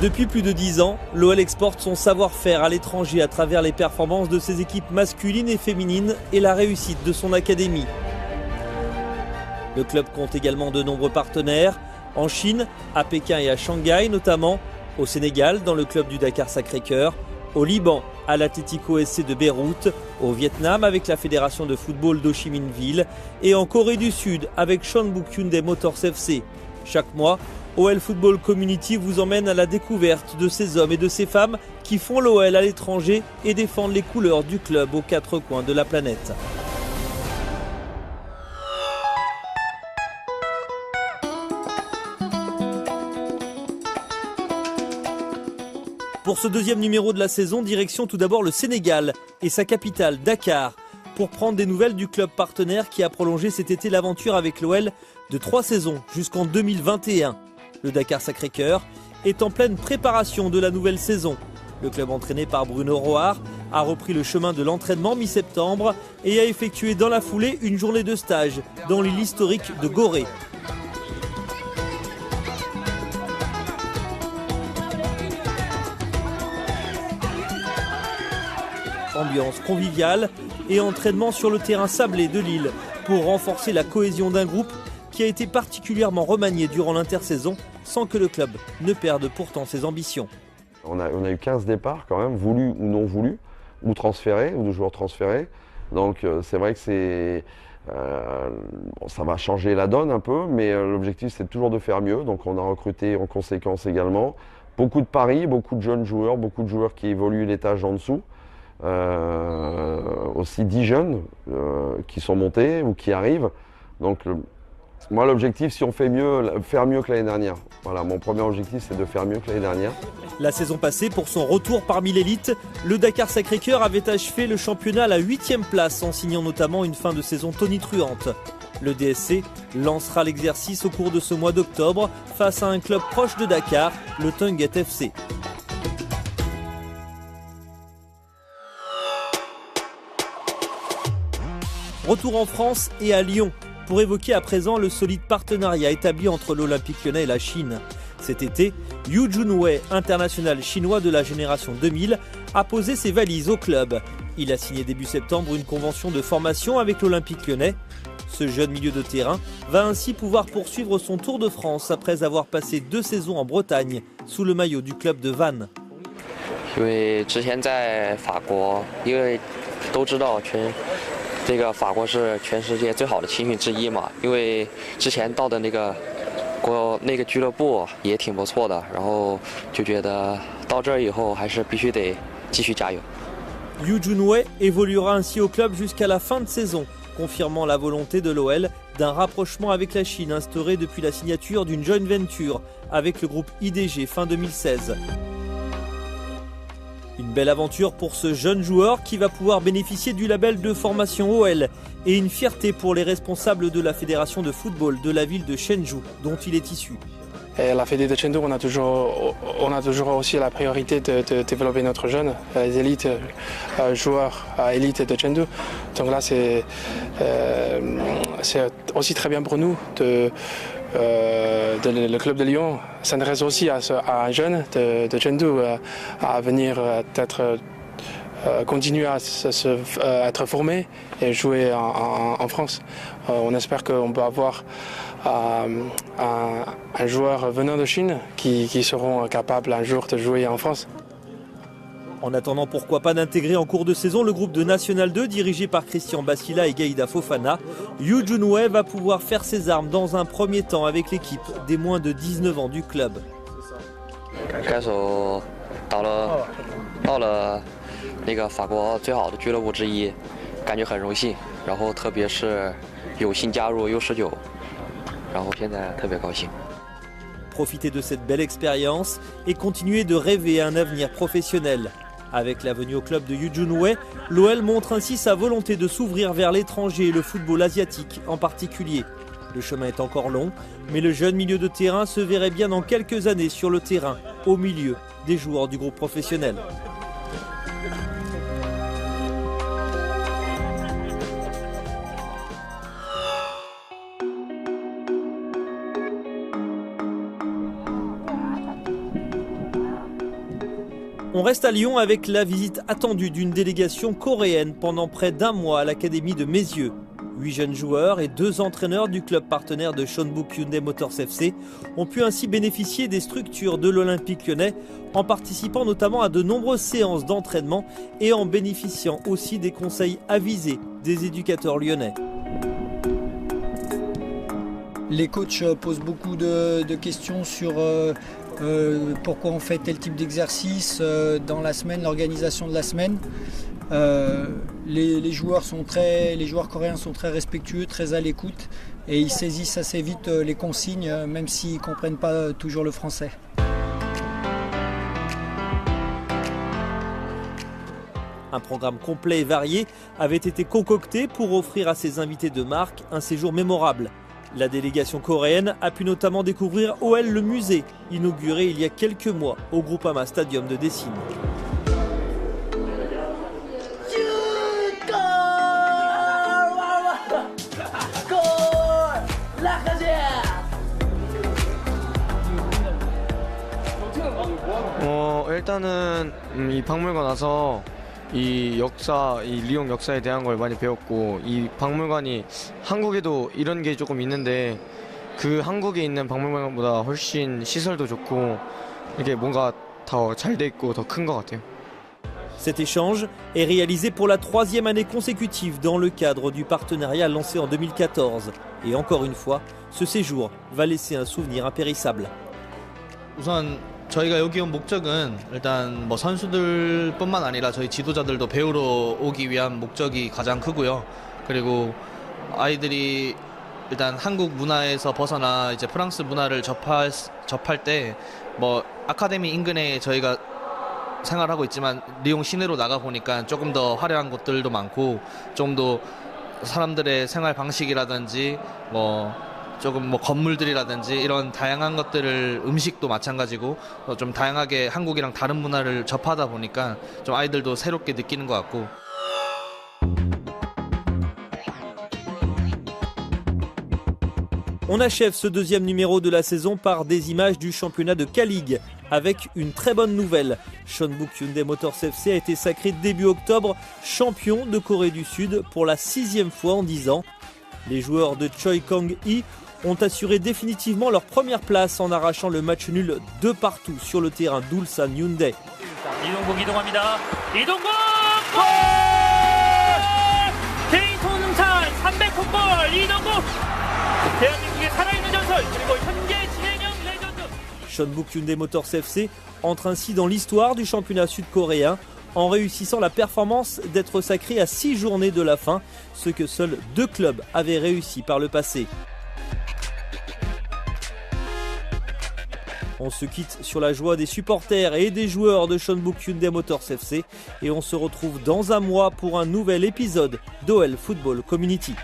Depuis plus de 10 ans, l'OL exporte son savoir-faire à l'étranger à travers les performances de ses équipes masculines et féminines et la réussite de son académie. Le club compte également de nombreux partenaires, en Chine, à Pékin et à Shanghai notamment, au Sénégal dans le club du Dakar Sacré-Cœur, au Liban à l'Atlético SC de Beyrouth, au Vietnam avec la fédération de football d'Ho Chi Minh Ville et en Corée du Sud avec Cheonbuk Hyundai Motors FC. Chaque mois, OL Football Community vous emmène à la découverte de ces hommes et de ces femmes qui font l'OL à l'étranger et défendent les couleurs du club aux quatre coins de la planète. Pour ce deuxième numéro de la saison, direction tout d'abord le Sénégal et sa capitale, Dakar, pour prendre des nouvelles du club partenaire qui a prolongé cet été l'aventure avec l'OL de 3 saisons jusqu'en 2021. Le Dakar Sacré-Cœur est en pleine préparation de la nouvelle saison. Le club entraîné par Bruno Roar a repris le chemin de l'entraînement mi-septembre et a effectué dans la foulée une journée de stage dans l'île historique de Gorée. Ambiance conviviale et entraînement sur le terrain sablé de l'île pour renforcer la cohésion d'un groupe qui a été particulièrement remanié durant l'intersaison sans que le club ne perde pourtant ses ambitions. On a eu 15 départs quand même, voulus ou non voulus, ou transférés, ou de joueurs transférés. Donc c'est vrai que ça va changer la donne un peu, mais l'objectif c'est toujours de faire mieux. Donc on a recruté en conséquence également beaucoup de paris, beaucoup de jeunes joueurs, beaucoup de joueurs qui évoluent l'étage en dessous. Aussi 10 jeunes qui sont montés ou qui arrivent. Donc moi l'objectif, si on fait mieux, faire mieux que l'année dernière. Voilà, mon premier objectif c'est de faire mieux que l'année dernière. La saison passée, pour son retour parmi l'élite, le Dakar Sacré-Cœur avait achevé le championnat à la 8e place en signant notamment une fin de saison tonitruante. Le DSC lancera l'exercice au cours de ce mois d'octobre face à un club proche de Dakar, le Teungueth FC. Retour en France et à Lyon pour évoquer à présent le solide partenariat établi entre l'Olympique Lyonnais et la Chine. Cet été, Yu Junwei, international chinois de la génération 2000, a posé ses valises au club. Il a signé début septembre une convention de formation avec l'Olympique Lyonnais. Ce jeune milieu de terrain va ainsi pouvoir poursuivre son tour de France après avoir passé 2 saisons en Bretagne sous le maillot du club de Vannes. 因为之前在法国，因为都知道这个法国是全世界最好的青训之一嘛，因为之前到的那个俱乐部也挺不错的，然后就觉得到这儿以后还是必须得继续加油。 Yu Junwei évoluera ainsi au club jusqu'à la fin de saison, confirmant la volonté de l'OL d'un rapprochement avec la Chine instauré depuis la signature d'une joint venture avec le groupe IDG fin 2016. Une belle aventure pour ce jeune joueur qui va pouvoir bénéficier du label de formation OL et une fierté pour les responsables de la fédération de football de la ville de Zhengzhou dont il est issu. Et la Fédé de Chengdu, on a toujours aussi la priorité de développer notre jeune, les élites joueurs élites de Chengdu. Donc là, c'est aussi très bien pour nous le club de Lyon s'intéresse aussi à un jeune de Chengdu à venir continuer à être formé et jouer en France. On espère qu'on peut avoir un joueur venant de Chine qui seront capables un jour de jouer en France. En attendant, pourquoi pas d'intégrer en cours de saison le groupe de National 2 dirigé par Christian Bassila et Gaïda Fofana. Yu Junwei va pouvoir faire ses armes dans un premier temps avec l'équipe des moins de 19 ans du club. 该手到了那个法国最好的俱乐部之一，感觉很荣幸。然后特别是有幸加入 U19， 然后现在特别高兴。 Profiter de cette belle expérience et continuer de rêver à un avenir professionnel. Avec la venue au club de Yu Junwei, l'OL montre ainsi sa volonté de s'ouvrir vers l'étranger et le football asiatique en particulier. Le chemin est encore long, mais le jeune milieu de terrain se verrait bien dans quelques années sur le terrain, au milieu des joueurs du groupe professionnel. On reste à Lyon avec la visite attendue d'une délégation coréenne pendant près d'un mois à l'académie de Meyzieux. 8 jeunes joueurs et 2 entraîneurs du club partenaire de Seonbuk Hyundai Motors FC ont pu ainsi bénéficier des structures de l'Olympique lyonnais en participant notamment à de nombreuses séances d'entraînement et en bénéficiant aussi des conseils avisés des éducateurs lyonnais. Les coachs posent beaucoup de questions sur pourquoi on fait tel type d'exercice dans la semaine, l'organisation de la semaine. Les joueurs coréens sont très respectueux, très à l'écoute et ils saisissent assez vite les consignes même s'ils ne comprennent pas toujours le français. Un programme complet et varié avait été concocté pour offrir à ses invités de marque un séjour mémorable. La délégation coréenne a pu notamment découvrir OL le musée, inauguré il y a quelques mois au Groupama Stadium de Dessine. 일단은 이 박물관 와서 이 리옹 역사에 대한 걸 많이 배웠고 이 박물관이 한국에도 이런 게 조금 있는데 그 한국에 있는 박물관보다 훨씬 시설도 좋고 이게 뭔가 더 잘 돼 있고 더 큰 것 같아요. Cet échange est réalisé pour la 3e année consécutive dans le cadre du partenariat lancé en 2014. Et encore une fois, ce séjour va laisser un souvenir impérissable. 우선 저희가 여기 온 목적은 일단 뭐 선수들뿐만 아니라 저희 지도자들도 배우러 오기 위한 목적이 가장 크고요. 그리고 아이들이 일단 한국 문화에서 벗어나 이제 프랑스 문화를 접할 때 뭐 아카데미 인근에 저희가 생활하고 있지만 리옹 시내로 나가 보니까 조금 더 화려한 곳들도 많고 좀 더 사람들의 생활 방식이라든지 조금 건물들이라든지 이런 다양한 것들을 음식도 마찬가지고 좀 다양하게 한국이랑 다른 문화를 접하다 보니까 좀 아이들도 새롭게 느끼는 것 같고. On achève ce 2e numéro de la saison par des images du championnat de K-League avec une très bonne nouvelle. Seonbuk Hyundai Motors FC a été sacré début octobre champion de Corée du Sud pour la 6e fois en 10 ans. Les joueurs de Choi Kang-hee ont assuré définitivement leur première place en arrachant le match nul 2-2 sur le terrain d'Ulsan Hyundai. 이동국 이동합니다. 이동국! 골! 개인 통능찬 300홈 골 이동국! 대한민국의 살아있는 전설 그리고 현재 진행형 레전드. Seonbuk Hyundai Motors FC entre ainsi dans l'histoire du championnat sud-coréen en réussissant la performance d'être sacré à 6 journées de la fin, ce que seuls 2 clubs avaient réussi par le passé. On se quitte sur la joie des supporters et des joueurs de Seonbuk Hyundai Motors FC et on se retrouve dans un mois pour un nouvel épisode d'OL Football Community.